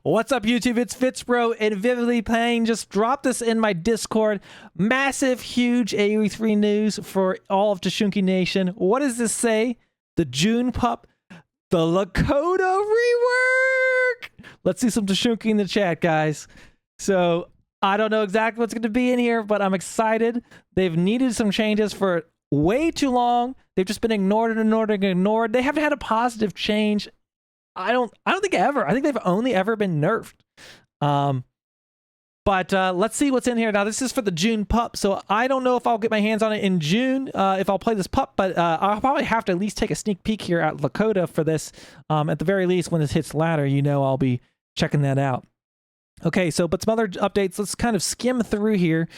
What's up, YouTube? It's FitzBro and Vividly Playing. Just dropped this in my Discord. Massive, huge AoE3 news for all of Tashunki Nation. What does this say? The June pup, the Lakota Rework. Let's see some Tashunki in the chat, guys. So I don't know exactly what's going to be in here, but I'm excited. They've needed some changes for way too long. They've just been ignored and ignored and ignored. They haven't had a positive change. I don't think ever. I think they've only ever been nerfed. But let's see what's in here. Now, this is for the June pup, so I don't know if I'll get my hands on it in June, if I'll play this pup, but I'll probably have to at least take a sneak peek here at Lakota for this. At the very least, when this hits ladder, you know I'll be checking that out. Okay, so but some other updates. Let's kind of skim through here.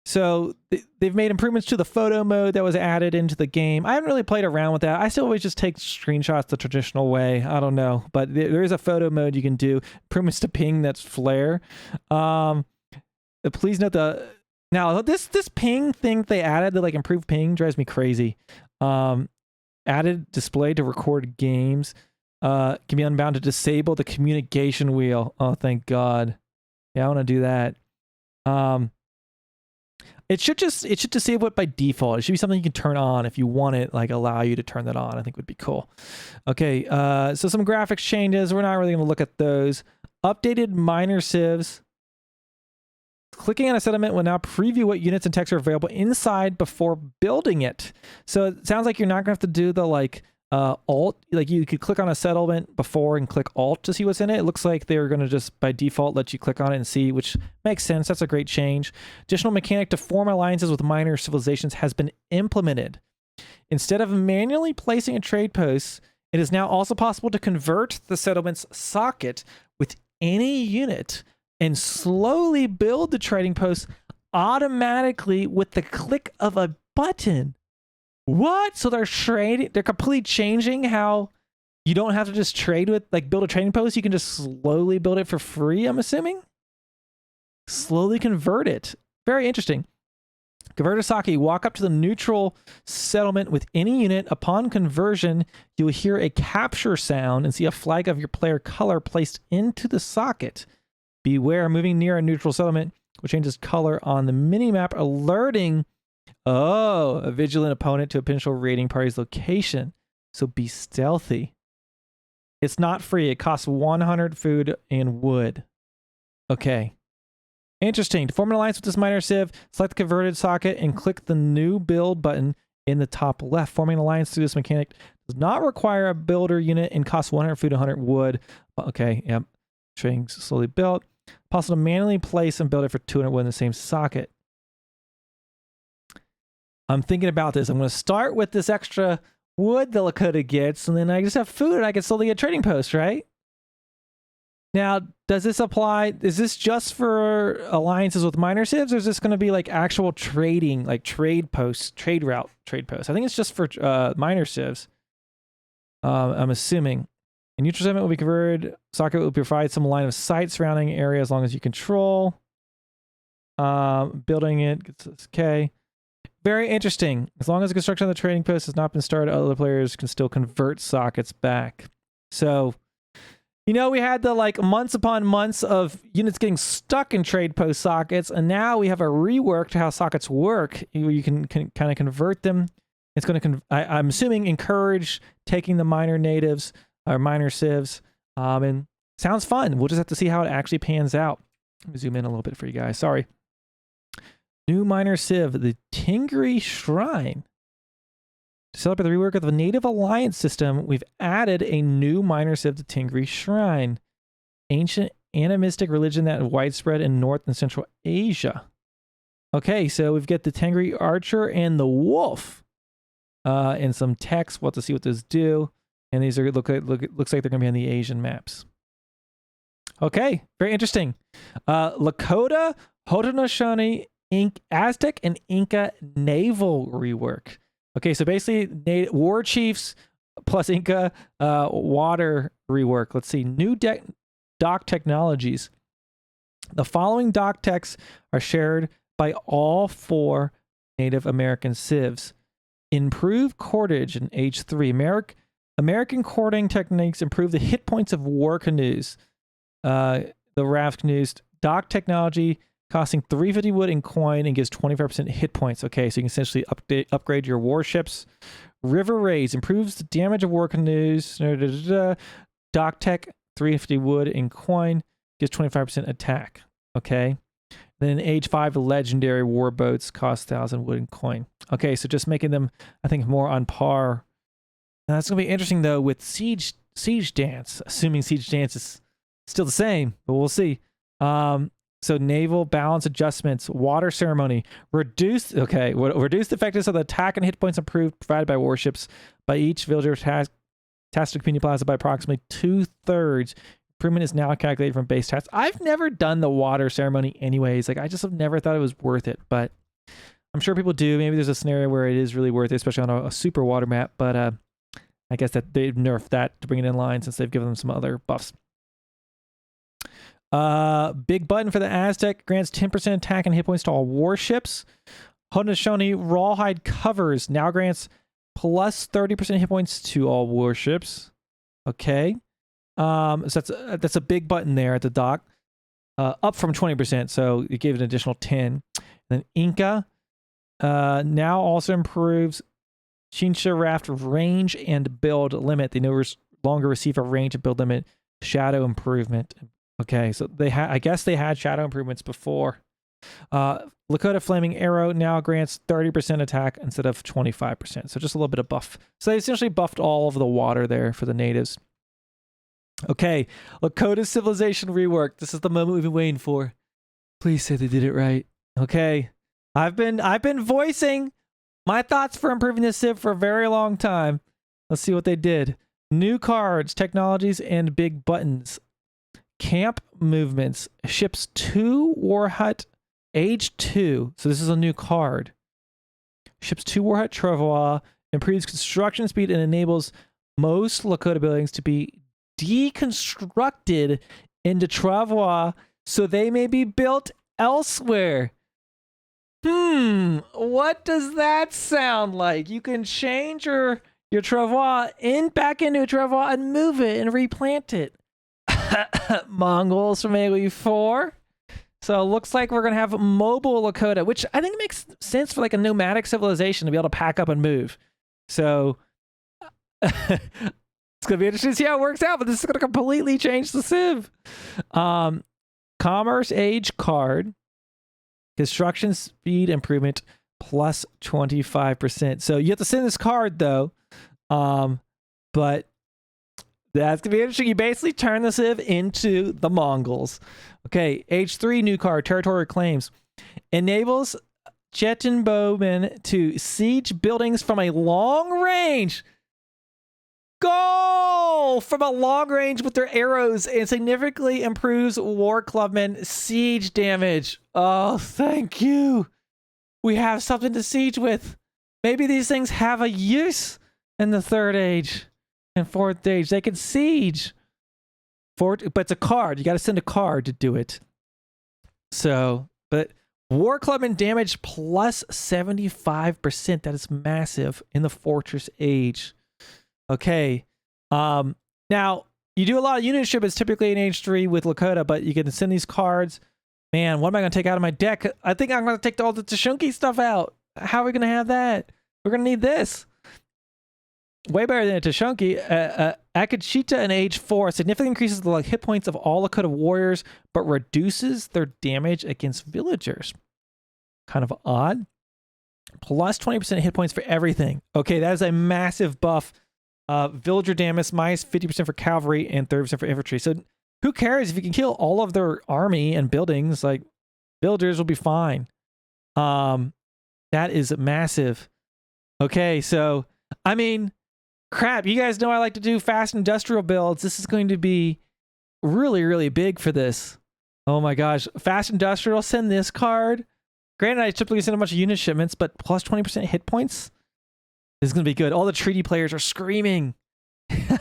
So they've made improvements to the photo mode that was added into the game. I haven't really played around with that. I still always just take screenshots the traditional way. I don't know, but there is a photo mode you can do. Improvements to ping, that's flare. Please note now this ping thing they added, the like improved ping, drives me crazy. Added display to record games. Can be unbound to disable the communication wheel. Oh, thank God. Yeah, I want to do that. It should disable it by default. It should be something you can turn on if you want it, like allow you to turn that on. I think would be cool. Okay, so some graphics changes. We're not really going to look at those. Updated minor civs. Clicking on a settlement will now preview what units and text are available inside before building it. So it sounds like you're not going to have to do the like alt, like you could click on a settlement before and click alt to see what's in it. It looks like they're going to just by default let you click on it and see, which makes sense. That's a great change. Additional mechanic to form alliances with minor civilizations has been implemented. Instead of manually placing a trade post, it is now also possible to convert the settlement's socket with any unit and slowly build the trading post automatically with the click of a button. What? So they're completely changing how you don't have to just trade with, like build a trading post. You can just slowly build it for free, I'm assuming. Slowly convert it. Very interesting. Convert a socket. Walk up to the neutral settlement with any unit. Upon conversion, you will hear a capture sound and see a flag of your player color placed into the socket. Beware, moving near a neutral settlement will change its color on the minimap, alerting a vigilant opponent to a potential raiding party's location. So be stealthy. It's not free. It costs 100 food and wood. Okay. Interesting. To form an alliance with this minor civ, select the converted socket and click the new build button in the top left. Forming an alliance through this mechanic does not require a builder unit and costs 100 food, 100 wood. Okay, yep. Trading slowly built. Possible to manually place and build it for 200 wood in the same socket. I'm thinking about this. I'm going to start with this extra wood the Lakota gets, and then I just have food and I can slowly get trading posts, right? Now, does this apply? Is this just for alliances with minor civs, or is this going to be like actual trading, like trade posts, trade route, trade posts? I think it's just for minor civs. I'm assuming. A neutral settlement will be converted. Socket will provide some line of sight surrounding area as long as you control. Building it, okay. Very interesting. As long as the construction of the trading post has not been started, other players can still convert sockets back. So, you know, we had the like months upon months of units getting stuck in trade post sockets, and now we have a rework to how sockets work. You can kind of convert them. It's going to, I'm assuming, encourage taking the minor natives or minor civs. And sounds fun. We'll just have to see how it actually pans out. Let me zoom in a little bit for you guys. Sorry. New minor civ, the Tingri Shrine. To celebrate the rework of the Native Alliance system, we've added a new minor civ to Tingri Shrine, ancient animistic religion that is widespread in North and Central Asia. Okay, so we've got the Tengri Archer and the Wolf, and some text. We'll have to see what those do. And these are looks like they're going to be on the Asian maps. Okay, very interesting. Lakota, Haudenosaunee, Aztec and Inca Naval Rework. Okay, so basically war chiefs plus Inca water rework. Let's see. New dock technologies. The following dock techs are shared by all 4 Native American civs. Improve cordage in Age 3. American cording techniques improve the hit points of war canoes. The raft canoes. Dock technology costing 350 wood and coin and gives 25% hit points. Okay, so you can essentially upgrade your warships. River raids improves the damage of war canoes. Dock tech 350 wood and coin gives 25% attack. Okay. Then in Age 5, legendary war boats cost 1,000 wood and coin. Okay, so just making them, I think, more on par. Now, that's gonna be interesting though with siege dance. Assuming siege dance is still the same, but we'll see. So naval balance adjustments, water ceremony, reduced effectiveness of the attack and hit points improved provided by warships by each villager tasked to community plaza by approximately 2/3. Improvement is now calculated from base stats. I've never done the water ceremony anyways. Like I just have never thought it was worth it, but I'm sure people do. Maybe there's a scenario where it is really worth it, especially on a super water map, but I guess that they've nerfed that to bring it in line since they've given them some other buffs. Big button for the Aztec grants 10% attack and hit points to all warships. Haudenosaunee Rawhide covers now grants plus 30% hit points to all warships. Okay. So that's a big button there at the dock. Up from 20%, so it gave an additional 10. And then Inca now also improves Chincha Raft range and build limit. They no longer receive a range and build limit shadow improvement. Okay, so I guess they had shadow improvements before. Lakota Flaming Arrow now grants 30% attack instead of 25%. So just a little bit of buff. So they essentially buffed all of the water there for the natives. Okay, Lakota Civilization Rework. This is the moment we've been waiting for. Please say they did it right. Okay, I've been voicing my thoughts for improving this Civ for a very long time. Let's see what they did. New cards, technologies, and big buttons. Camp movements. Ships 2 War Hut Age 2. So this is a new card. Ships 2 War Hut Travois improves construction speed and enables most Lakota buildings to be deconstructed into Travois so they may be built elsewhere. What does that sound like? You can change your Travois back into a Travois and move it and replant it. Mongols from AoE4. So it looks like we're going to have mobile Lakota, which I think makes sense for like a nomadic civilization to be able to pack up and move. So it's going to be interesting to see how it works out, but this is going to completely change the Civ. Commerce Age card. Construction speed improvement plus 25%. So you have to send this card though. But that's going to be interesting. You basically turn the Civ into the Mongols. Okay, Age 3 new card, Territorial Claims. Enables Chechen bowmen to siege buildings from a long range. Go from a long range with their arrows and significantly improves war clubmen siege damage. Oh, thank you. We have something to siege with. Maybe these things have a use in the third age and fourth age. They can siege. But it's a card. You got to send a card to do it. So, but war clubman damage plus 75%. That is massive in the fortress age. Okay. Now you do a lot of unit shipments typically in Age 3 with Lakota, but you can send these cards. Man, what am I going to take out of my deck? I think I'm going to take all the Tashunki stuff out. How are we going to have that? We're going to need this. Way better than a Tashunki. Akachita in Age 4 significantly increases the hit points of all Lakota warriors, but reduces their damage against villagers. Kind of odd. Plus 20% hit points for everything. Okay, that is a massive buff. Villager damage minus 50% for cavalry and 30% for infantry. So who cares if you can kill all of their army and buildings? Like villagers will be fine. That is massive. Okay, so I mean, crap. You guys know I like to do fast industrial builds. This is going to be really, really big for this. Oh my gosh, fast industrial. Send this card. Granted, I typically send a bunch of unit shipments, but plus 20% hit points. This is going to be good. All the treaty players are screaming.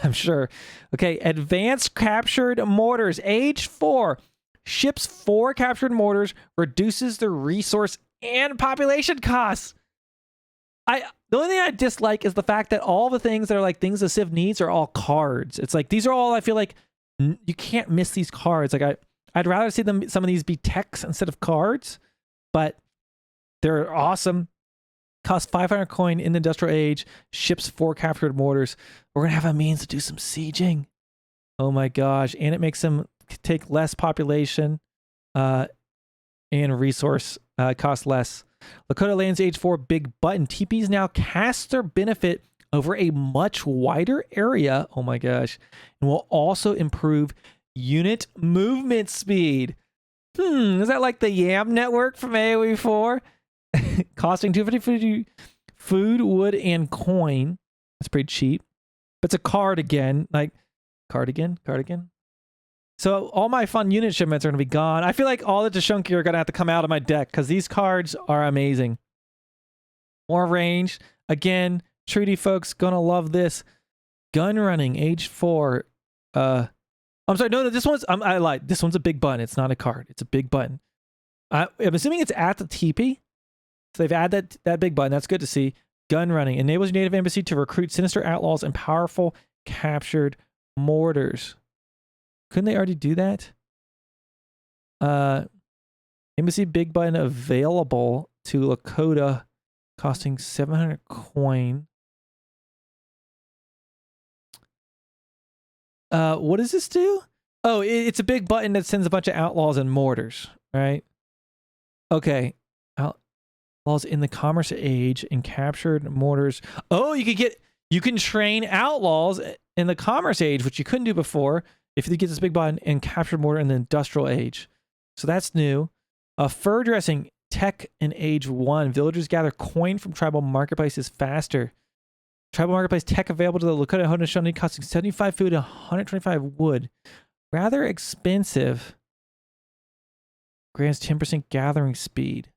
I'm sure. Okay, advanced captured mortars. Age 4. Ships 4 captured mortars reduces their resource and population costs. The only thing I dislike is the fact that all the things that are like things the Civ needs are all cards. It's like these are all I feel like You can't miss these cards. Like I'd rather see some of these be techs instead of cards, but they're awesome. Cost 500 coin in the Industrial Age, ships 4 captured mortars. We're going to have a means to do some sieging. Oh my gosh. And it makes them take less population and resource cost less. Lakota Lands Age 4 big button. TPs now cast their benefit over a much wider area. Oh my gosh. And will also improve unit movement speed. Is that like the Yam network from AoE4? Costing 250 food, wood, and coin. That's pretty cheap. But it's a card again. Like, cardigan. So all my fun unit shipments are going to be gone. I feel like all the Tashunki are going to have to come out of my deck because these cards are amazing. More range. Again, treaty folks going to love this. Gun running, age 4. I'm sorry, no, this one's, I lied. This one's a big button. It's not a card. It's a big button. I'm assuming it's at the TP. So they've added that big button. That's good to see. Gun running enables your native embassy to recruit sinister outlaws and powerful captured mortars. Couldn't they already do that? Embassy big button available to Lakota, costing 700 coin. What does this do? Oh, it's a big button that sends a bunch of outlaws and mortars, right? Okay. Outlaws in the Commerce Age and captured mortars. Oh, you can train outlaws in the Commerce Age, which you couldn't do before if you get this big button, and captured mortar in the Industrial Age. So that's new. Fur dressing tech in Age 1. Villagers gather coin from tribal marketplaces faster. Tribal marketplace tech available to the Lakota Haudenosaunee, costing 75 food and 125 wood. Rather expensive. Grants 10% gathering speed.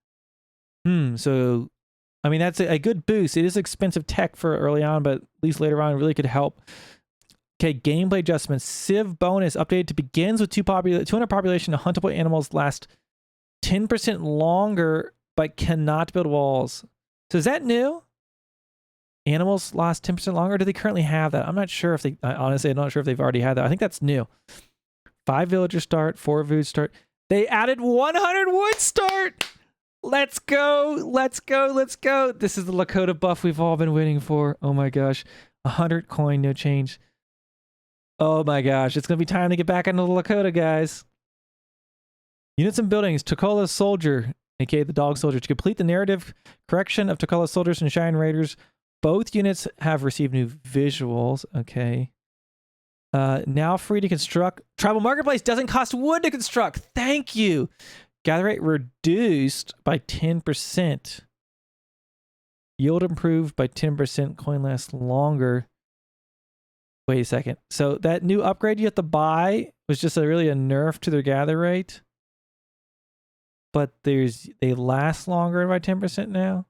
So, I mean, that's a good boost. It is expensive tech for early on, but at least later on it really could help. Okay, gameplay adjustments. Civ bonus updated to begins with 200 population. Huntable animals last 10% longer, but cannot build walls. So is that new? Animals last 10% longer? Do they currently have that? I'm not sure if they, honestly, I'm not sure if they've already had that. I think that's new. 5 villagers start, 4 food start. They added 100 wood start. Let's go. Let's go. Let's go. This is the Lakota buff we've all been waiting for. Oh my gosh. 100 coin, no change. Oh my gosh. It's going to be time to get back into the Lakota, guys. Units and buildings. Tokola's Soldier, aka the Dog Soldier. To complete the narrative correction of Tokola's Soldiers and Shine Raiders, both units have received new visuals. Okay. Now free to construct. Tribal Marketplace doesn't cost wood to construct. Thank you. Gather rate reduced by 10%. Yield improved by 10%. Coin lasts longer. Wait a second. So that new upgrade you have to buy was just really a nerf to their gather rate. But they last longer by 10% now.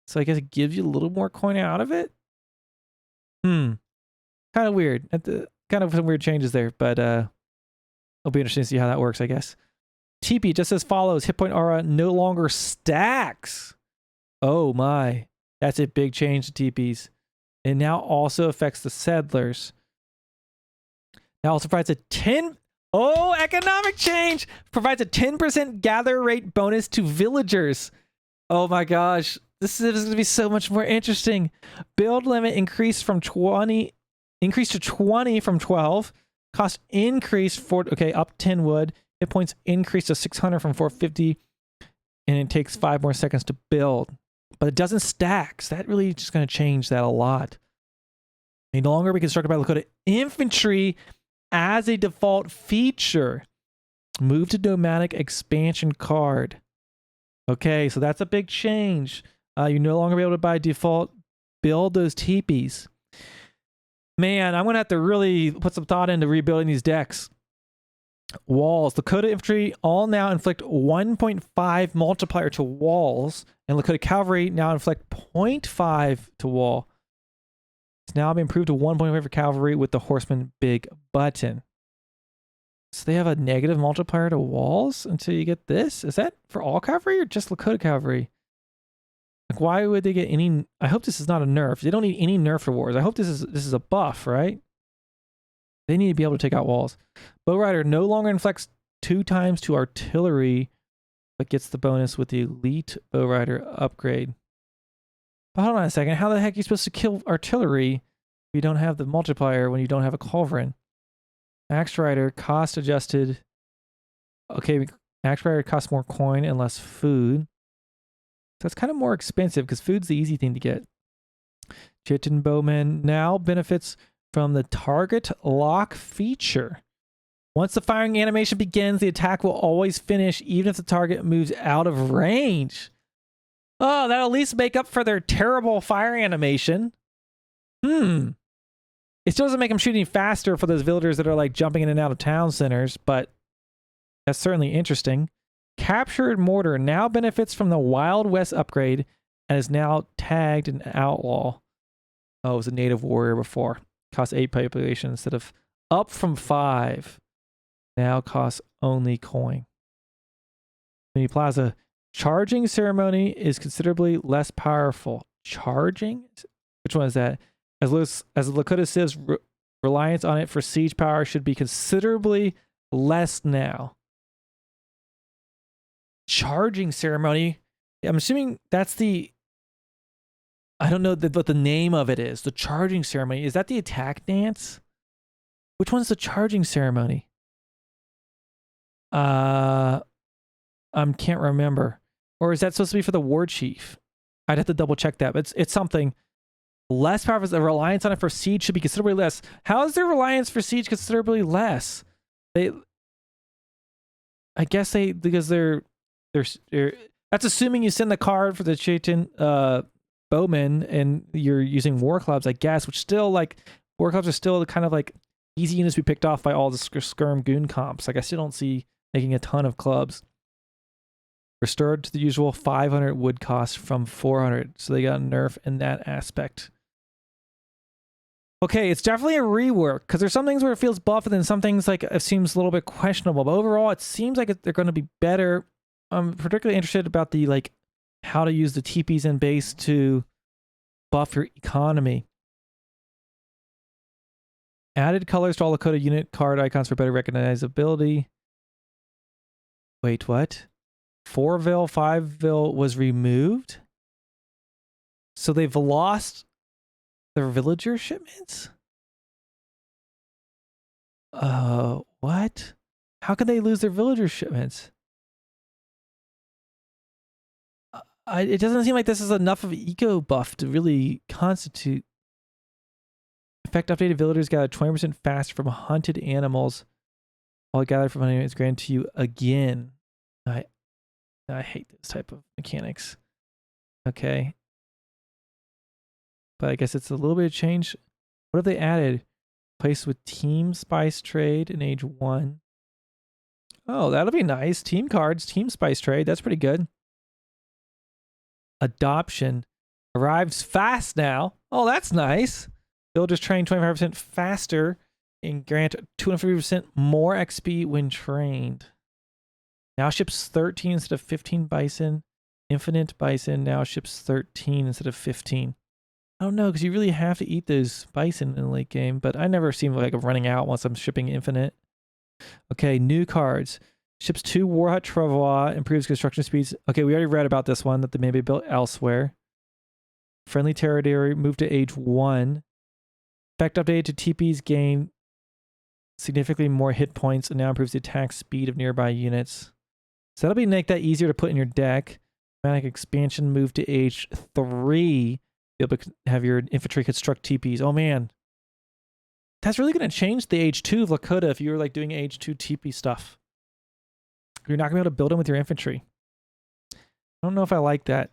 So I guess it gives you a little more coin out of it. Kind of weird. Kind of some weird changes there, but it'll be interesting to see how that works, I guess. TP just as follows. Hit point aura no longer stacks. Oh my. That's a big change to TPs. It now also affects the settlers. Now also provides a 10... Oh, economic change! Provides a 10% gather rate bonus to villagers. Oh my gosh. This is going to be so much more interesting. Build limit increased to 20 from 12. Cost increased for, okay, up 10 wood. Hit points increased to 600 from 450. And it takes 5 more seconds to build. But it doesn't stack. So that really just going to change that a lot. May no longer be constructed by Lakota infantry as a default feature. Move to nomadic expansion card. Okay, so that's a big change. You no longer be able to by default build those teepees. Man, I'm going to have to really put some thought into rebuilding these decks. Walls. Lakota infantry all now inflict 1.5 multiplier to walls, and Lakota cavalry now inflict 0.5 to wall. It's now been improved to 1.5 for cavalry with the horseman big button. So they have a negative multiplier to walls until you get this? Is that for all cavalry or just Lakota cavalry? Like, why would they get any... I hope this is not a nerf. They don't need any nerf rewards. I hope this is a buff, right? They need to be able to take out walls. Bow Rider no longer inflicts 2 times to artillery, but gets the bonus with the Elite Bow Rider upgrade. But hold on a second. How the heck are you supposed to kill artillery if you don't have the multiplier when you don't have a culverin? Axe Rider cost adjusted. Okay, Axe Rider costs more coin and less food. So it's kind of more expensive because food's the easy thing to get. Chitin Bowman now benefits from the target lock feature. Once the firing animation begins, the attack will always finish even if the target moves out of range. Oh, that'll at least make up for their terrible fire animation. It still doesn't make them shoot any faster for those villagers that are like jumping in and out of town centers, but that's certainly interesting. Captured Mortar now benefits from the Wild West upgrade and is now tagged an outlaw. Oh, it was a native warrior before. Cost 8 population instead of up from 5. Now costs only coin. Mini Plaza. Charging ceremony is considerably less powerful. Charging? Which one is that? As the Lakota Civ's reliance on it for siege power should be considerably less now. Charging ceremony. I'm assuming that's the... I don't know what the name of it is. The charging ceremony. Is that the attack dance? Which one's the charging ceremony? I can't remember. Or is that supposed to be for the war chief? I'd have to double check that. But it's something less powerful. The reliance on it for siege should be considerably less. How is their reliance for siege considerably less? I guess because they're that's assuming you send the card for the Chitin Bowman and you're using war clubs, I guess, which still like war clubs are still kind of like easy units to be picked off by all the skirm goon comps. Like I still don't see making a ton of clubs. Restored to the usual 500 wood cost from 400. So they got a nerf in that aspect. Okay, it's definitely a rework because there's some things where it feels buff and then some things like it seems a little bit questionable. But overall, it seems like they're going to be better. I'm particularly interested about the like how to use the teepees in base to buff your economy. Added colors to all Lakota unit card icons for better recognizability. Wait, what? 4-vil, 5-vil was removed? So they've lost their villager shipments? What? How could they lose their villager shipments? It doesn't seem like this is enough of an eco buff to really constitute. Effect updated villagers gather 20% faster from hunted animals. All gathered from hunting is granted to you again. I hate this type of mechanics. Okay. But I guess it's a little bit of change. What have they added? Placed with team spice trade in age 1. Oh, that'll be nice. Team cards, team spice trade. That's pretty good. Adoption arrives fast now. Oh, that's nice. Villagers train 25% faster and grant 250% more XP when trained. Now ships 13 instead of 15 bison. Infinite bison now ships 13 instead of 15. I don't know, because you really have to eat those bison in the late game, but I never seem like I'm running out once I'm shipping infinite. Okay, new cards. Ships 2 Warhut Travois, improves construction speeds. Okay, we already read about this one, that they may be built elsewhere. Friendly territory, moved to age 1. Effect updated to TPs, gain significantly more hit points, and now improves the attack speed of nearby units. So that'll make that easier to put in your deck. Dramatic expansion, moved to age 3. Be able to have your infantry construct TPs. Oh man. That's really going to change the age 2 of Lakota if you were like doing age 2 TP stuff. You're not going to be able to build them with your infantry. I don't know if I like that.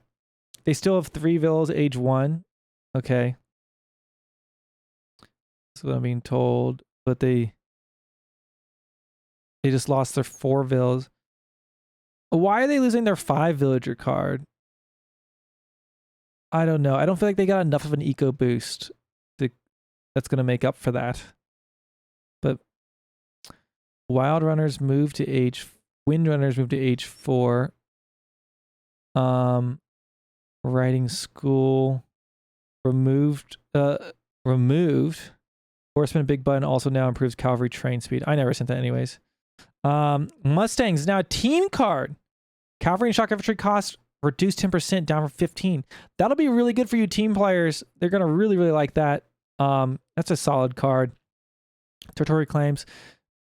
They still have 3 villas age 1. Okay. That's what I'm being told. But they just lost their 4 villas. Why are they losing their 5 villager card? I don't know. I don't feel like they got enough of an eco boost that's going to make up for that. But Wild Runners moved to age... Windrunners moved to age 4. Writing school removed. Horseman big button also now improves cavalry train speed. I never sent that anyways. Mustangs now a team card. Cavalry and shock infantry cost reduced 10% down from 15. That'll be really good for you team players. They're gonna really like that. That's a solid card. Territory claims.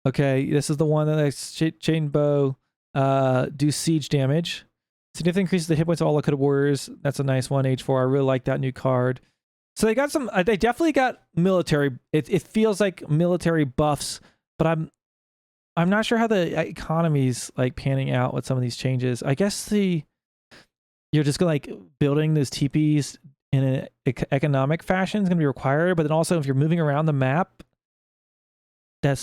Okay, this is the one that lets chain bow do siege damage. Significantly increases the hit points of all Lakota warriors. That's a nice one. H4. I really like that new card. So they got some. They definitely got military. It feels like military buffs, but I'm not sure how the economy's like panning out with some of these changes. I guess you're just gonna like building those teepees in an economic fashion is gonna be required, but then also if you're moving around the map, you're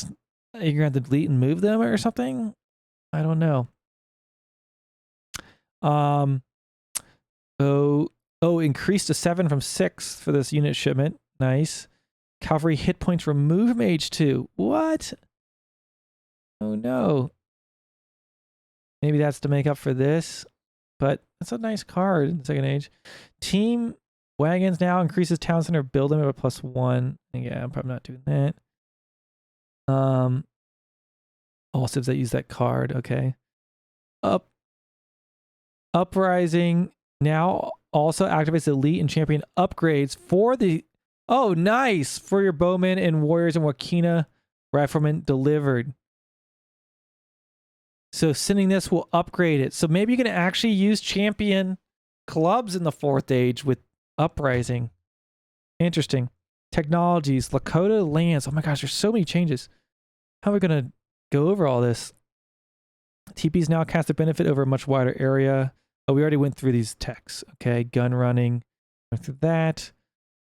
gonna have to delete and move them or something. I don't know. Increased to 7 from 6 for this unit shipment. Nice. Cavalry hit points remove mage 2. What? Oh no. Maybe that's to make up for this, but that's a nice card in the second age. Team wagons now increases town center build limit by +1. Yeah, I'm probably not doing that. All civs that use that card. Okay. Uprising now also activates elite and champion upgrades for the... Oh, nice! For your bowmen and warriors and Wakina riflemen delivered. So sending this will upgrade it. So maybe you can actually use champion clubs in the 4th age with uprising. Interesting. Technologies. Lakota lands. Oh my gosh, there's so many changes. How are we going to go over all this? TPs now cast a benefit over a much wider area. Oh, we already went through these techs. Okay, gun running. Went through that.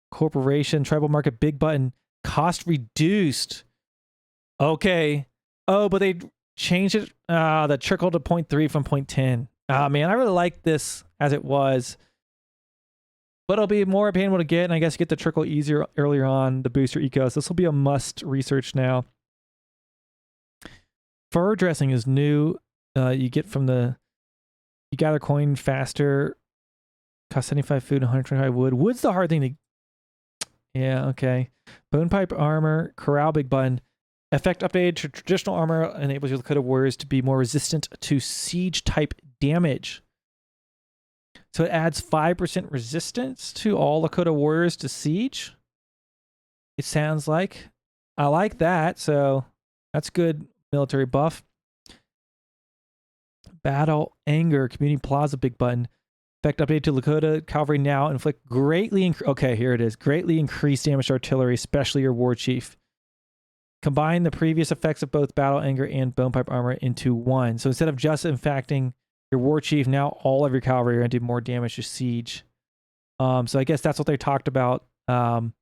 Corporation, tribal market, big button. Cost reduced. Okay. Oh, but they changed it. The trickle to 0.3 from 0.10. Ah, man, I really like this as it was. But it'll be more painful to get, and I guess you get the trickle easier earlier on, the booster ecos. This will be a must research now. Fur dressing is new. You get from the... You gather coin faster. Cost 75 food and 125 wood. Wood's the hard thing to... Yeah, okay. Bone pipe armor. Corral big button. Effect updated to traditional armor enables your Lakota warriors to be more resistant to siege type damage. So it adds 5% resistance to all Lakota warriors to siege. It sounds like. I like that. So that's good military buff. Battle Anger, Community Plaza, big button. Effect update to Lakota Cavalry now. Inflict greatly... Okay, here it is. Greatly increased damage to artillery, especially your war chief. Combine the previous effects of both Battle Anger and Bone Pipe Armor into one. So instead of just infecting your war chief, now all of your cavalry are going to do more damage to siege. So I guess that's what they talked about. Being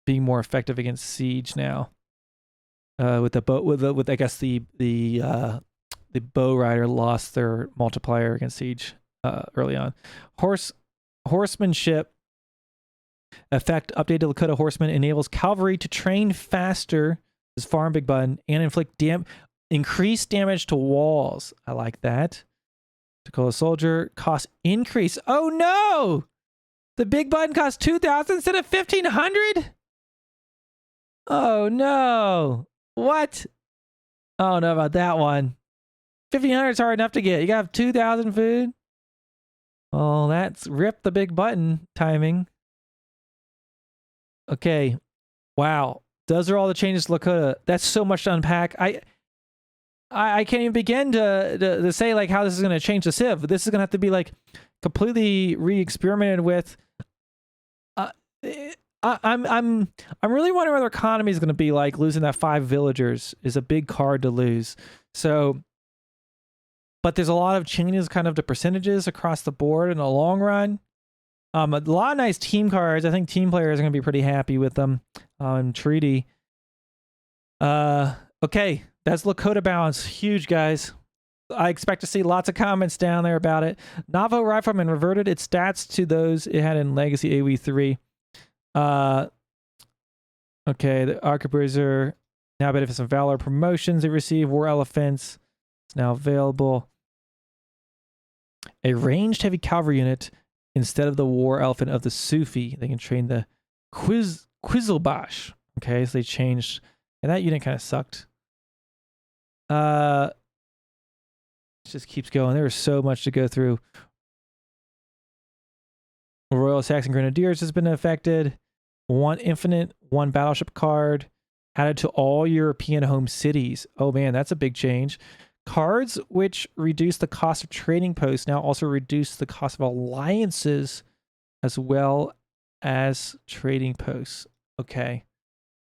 more effective against siege now. With the bow, with I guess the bow rider lost their multiplier against siege early on. Horsemanship effect updated to Lakota horseman enables cavalry to train faster. This is farm big button and inflict increased damage to walls. I like that. Dakota soldier cost increase. Oh no! The big button costs 2,000 instead of 1,500. Oh no! What? I don't know about that one. 1,500 is hard enough to get. You gotta have 2,000 food. Oh, that's rip the big button timing. Okay. Wow. Those are all the changes to Lakota. That's so much to unpack. I can't even begin to say like how this is gonna change the Civ. This is gonna have to be like completely re-experimented with. I'm really wondering what their economy is going to be like. Losing that 5 villagers is a big card to lose. So, but there's a lot of changes kind of to percentages across the board in the long run. A lot of nice team cards. I think team players are going to be pretty happy with them. Treaty. Okay, that's Lakota Balance. Huge, guys. I expect to see lots of comments down there about it. Naval Rifleman reverted its stats to those it had in Legacy AoE3. Okay, the Arquebuser now benefits from Valor promotions they receive. War Elephants is now available. A ranged heavy cavalry unit instead of the War Elephant of the Sufi. They can train the Quizzlebosh. Okay, so they changed, and that unit kind of sucked. It just keeps going. There was so much to go through. Royal Saxon Grenadiers has been affected. 1 infinite, 1 battleship card added to all European home cities. Oh man, that's a big change. Cards which reduce the cost of trading posts now also reduce the cost of alliances as well as trading posts. Okay.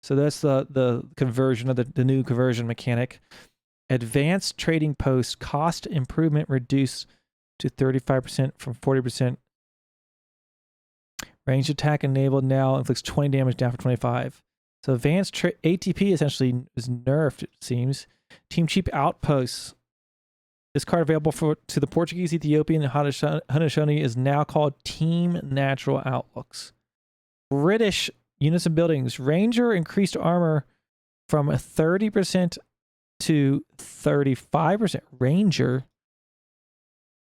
So that's the conversion of the new conversion mechanic. Advanced trading post cost improvement reduced to 35% from 40%. Ranged attack enabled now inflicts 20 damage down for 25. So advanced ATP essentially is nerfed, it seems. Team Cheap Outposts. This card available to the Portuguese, Ethiopian, and Haudenosaunee is now called Team Natural Outlooks. British units and buildings. Ranger increased armor from 30% to 35%. Ranger.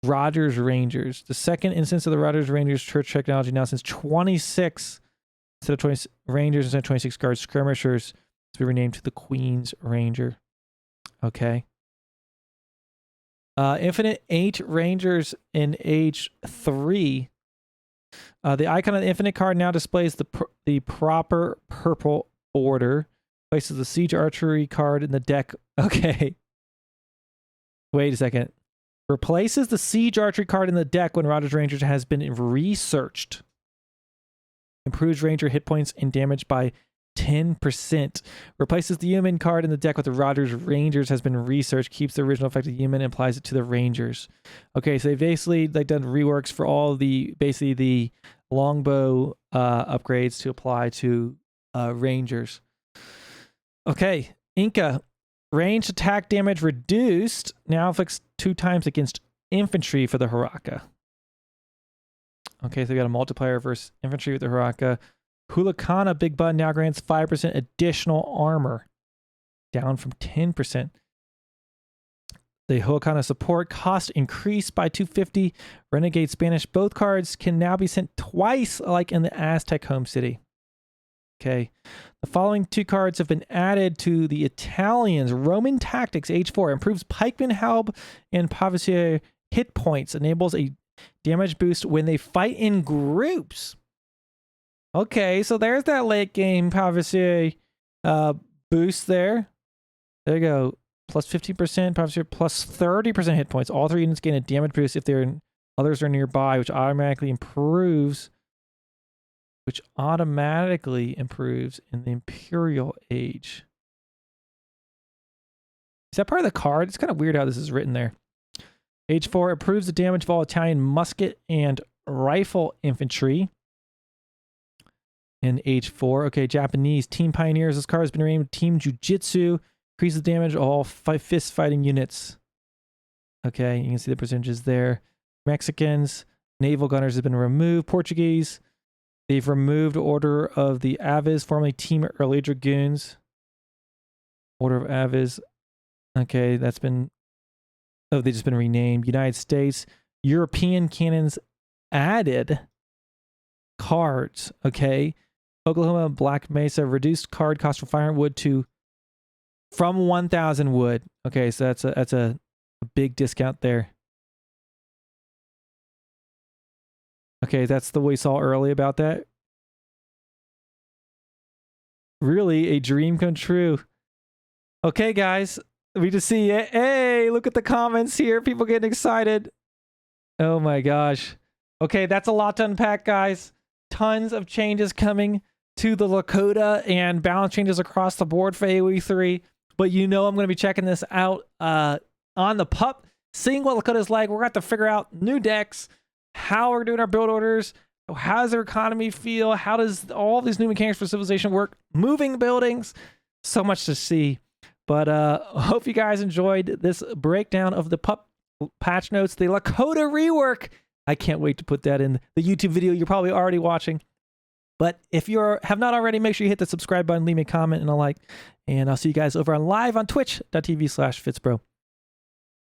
Rogers Rangers. The second instance of the Rogers Rangers church technology now since 26 instead of 20 Rangers instead of 26 guards skirmishers to be renamed to the Queen's Ranger. Okay. Infinite 8 Rangers in age 3. The icon of the Infinite card now displays the proper purple order. Places the Siege Archery card in the deck. Okay. Wait a second. Replaces the Siege Archery card in the deck when Rogers Rangers has been researched. Improves Ranger hit points and damage by 10%. Replaces the human card in the deck with the Rogers Rangers has been researched. Keeps the original effect of human and applies it to the Rangers. Okay, so they've basically done reworks for all the longbow upgrades to apply to Rangers. Okay, Inca. Ranged attack damage reduced. Now inflicts 2 times against infantry for the Haraka. Okay, so we got a multiplier versus infantry with the Haraka. Hulakana Big Bud now grants 5% additional armor. Down from 10%. The Hulakana support cost increased by 250. Renegade Spanish. Both cards can now be sent twice like in the Aztec home city. Okay. The following 2 cards have been added to the Italians. Roman Tactics, H4, improves Pikeman Halb and Pavesier hit points. Enables a damage boost when they fight in groups. Okay, so there's that late game Pavesier boost there. There you go. Plus 15%, Pavesier plus 30% hit points. All 3 units gain a damage boost if others are nearby, which automatically improves in the Imperial Age. Is that part of the card? It's kind of weird how this is written there. Age 4 improves the damage of all Italian musket and rifle infantry. In Age 4. Okay, Japanese. Team Pioneers. This card has been renamed Team Jiu-Jitsu. Increases the damage of all fist fighting units. Okay, you can see the percentages there. Mexicans. Naval Gunners have been removed. Portuguese. They've removed Order of the Aves, formerly Team Early Dragoons. Order of Aves. Okay, that's been... Oh, they've just been renamed. United States. European cannons added cards. Okay. Oklahoma Black Mesa reduced card cost for firewood from 1,000 wood. Okay, so that's a big discount there. Okay, that's the we saw early about that. Really a dream come true. Okay, guys, we just see it. Hey, look at the comments here. People getting excited. Oh my gosh. Okay, that's a lot to unpack, guys. Tons of changes coming to the Lakota and balance changes across the board for AoE3. But I'm going to be checking this out on the pup, seeing what Lakota's like. We're going to have to figure out new decks, how we're doing our build orders, how does their economy feel, how does all these new mechanics for civilization work, moving buildings, so much to see. But hope you guys enjoyed this breakdown of the pup patch notes, the Lakota Rework. I can't wait to put that in the YouTube video you're probably already watching. But if you have not already, make sure you hit the subscribe button, leave me a comment and a like. And I'll see you guys over on live on twitch.tv/FitzBro.